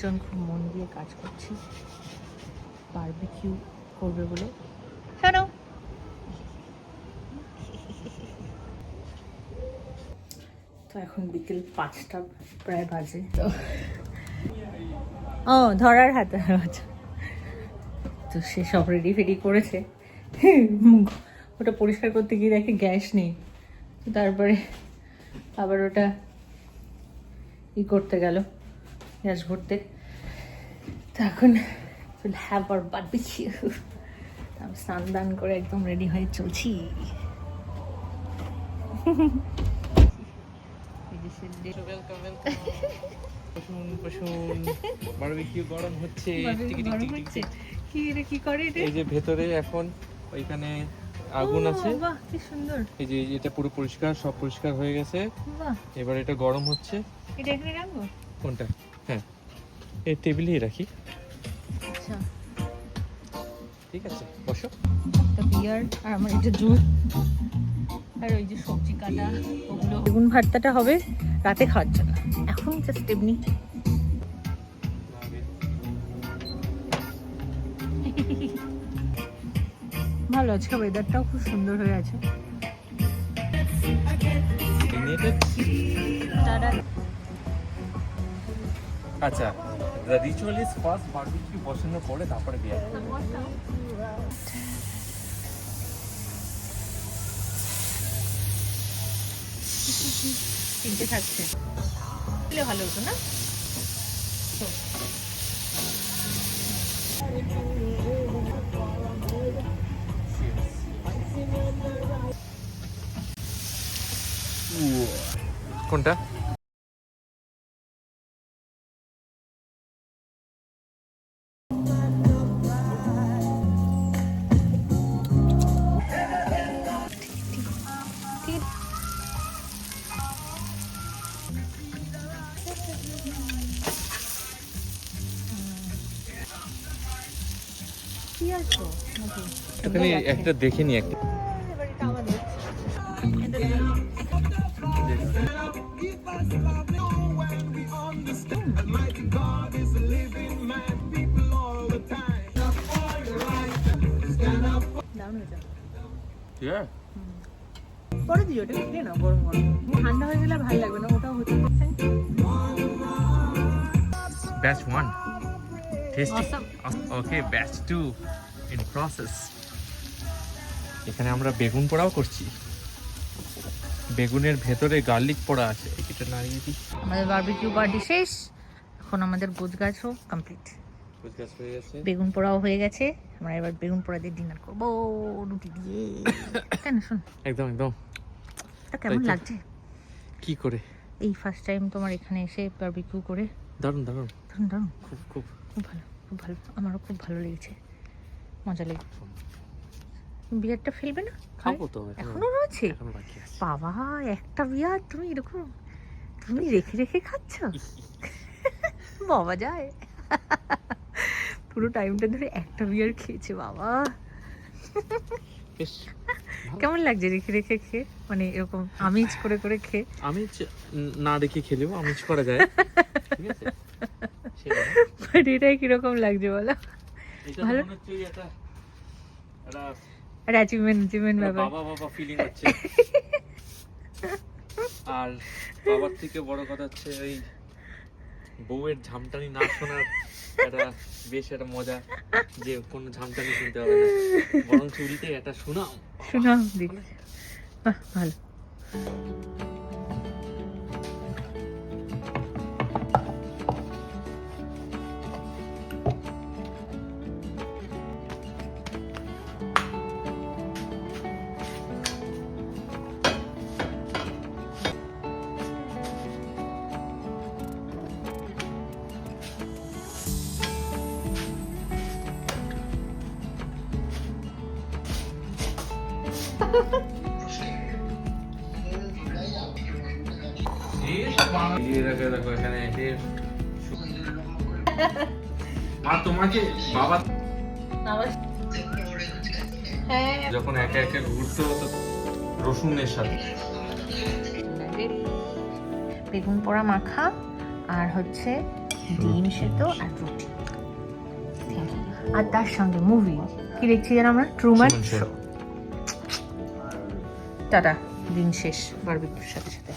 দুজন খুব মন দিয়ে কাজ করছি বারবিকিউ করবে বলে। শোনো, তো এখন বিকেল 5টা প্রায় বাজে। তো ও ধরার হাতে তো সে সব রেডি ফেডি করেছে। ওটা পরিষ্কার করতে গিয়ে দেখে গ্যাস নেই, তো তারপরে আবার ওটা করতে গেল, গ্যাস ভরতে। তো এখন হ্যাভ আর বারবিকিউ। আমি স্নান দান করে একদম রেডি হয়ে চলছি। বারবিকিউ গরম হচ্ছে। কি করে এটা? এই যে ভেতরে এখন ওইখানে আগুন আছে। বাহ, কি সুন্দর। এই যে এটা পুরো পরিষ্কার, সব পরিষ্কার হয়ে গেছে। বাহ, এবার এটা গরম হচ্ছে। এটা এখানে রাখবো? কোনটা? হ্যাঁ, এই টেবিলেই রাখি। আচ্ছা, ঠিক আছে, বসো। একটা বিয়ার আর আমার এটা জুস আর ওই যে সবজি কাটা ওগুলো। বেগুন ভর্তাটা হবে রাতে খাওয়ার জন্য, এখন জাস্ট এমনি। ভালো, আজকে ওয়েদারটাও খুব সুন্দর হয়ে আছে। আচ্ছা, the ritual is first barbecue বসানোর পরে তারপরে বিয়ার। তিনটে থাকছে, ভালো হতো না? কোনটা? কি আছে এখানে একটা দেখে নি একটা। এবার এটা আমাদের দারুণ হয়েছে। পরে দিও, ওটা খেয়ে নাও গরম গরম। ঠান্ডা হয়ে গেলে ভালো লাগবে না, ওটাও হচ্ছে। Batch 1 tasty. Awesome. Okay, batch 2 in process. এখানে আমরা বেগুন পোড়াও করছি। বেগুনের ভেতরে গার্লিক পোড়া আছে। এটা নাড়িয়ে দিই। আমাদের বারবিকিউ পার্টি শেষ, এখন আমাদের গোছগাছও কমপ্লিট। গোছগাছ হয়ে গেছে, বেগুন পোড়াও হয়ে গেছে। আমরা এবার বেগুন পোড়া দিয়ে ডিনার করবো রুটি দিয়ে। কেন শোন, একদম একদম। এটা কেমন লাগছে? কি করে? এই ফার্স্ট টাইম তোমার এখানে এসে বারবিকিউ করে। দারুণ দারুণ দারুণ দারুণ, খুব খুব খুব ভালো, খুব ভালো। আমারও খুব ভালো লেগেছে, মজা লেগেছে। বিয়ারটা ফেলবে না? খাবো তো, এখনো রয়েছে? এখনো বাকি আছে। বাবা, একটা বিয়ার তুমি এরকম তুমি রেখে রেখে খাচ্ছ? বাবা যায়, পুরো টাইমটা ধরে একটা বিয়ার খেয়েছে বাবা। বেশ কেমন লাগছে রেখে রেখে খেয়ে? মানে এরকম আমিজ করে করে খেয়ে? আমিজ না রেখে খেলেও আমিজ করা যায়, ঠিক আছে? বাট এটাই কিরকম লাগছে বলো? ভালো হচ্ছে, এটা আর অ্যাচিভমেন্ট ব্যাপার। বাবা বাবা ফিলিং হচ্ছে। আর বাবার থেকে বড় কথা হচ্ছে ওই বউয়ের ঝামটানি না শোনার একটা বেশ একটা মজা, যে কোনো ঝামটানি শুনতে হবে না, বরং চুরিতে এটা শোনাও দেখি। বাহ, ভালো। তোমাকে বাবা হ্যাঁ, যখন একা একা ঘুরতে হতো রসুনের সাথে। বেগুন পোড়া মাখা আর হচ্ছে ডিম সেদ্ধ আর রুটি। Thank you. আর তার সঙ্গে মুভি কি দেখছি যেন আমরা, Truman Truman Show। Show. Tata, দিন শেষ বারবিকিউর সাথে সাথে।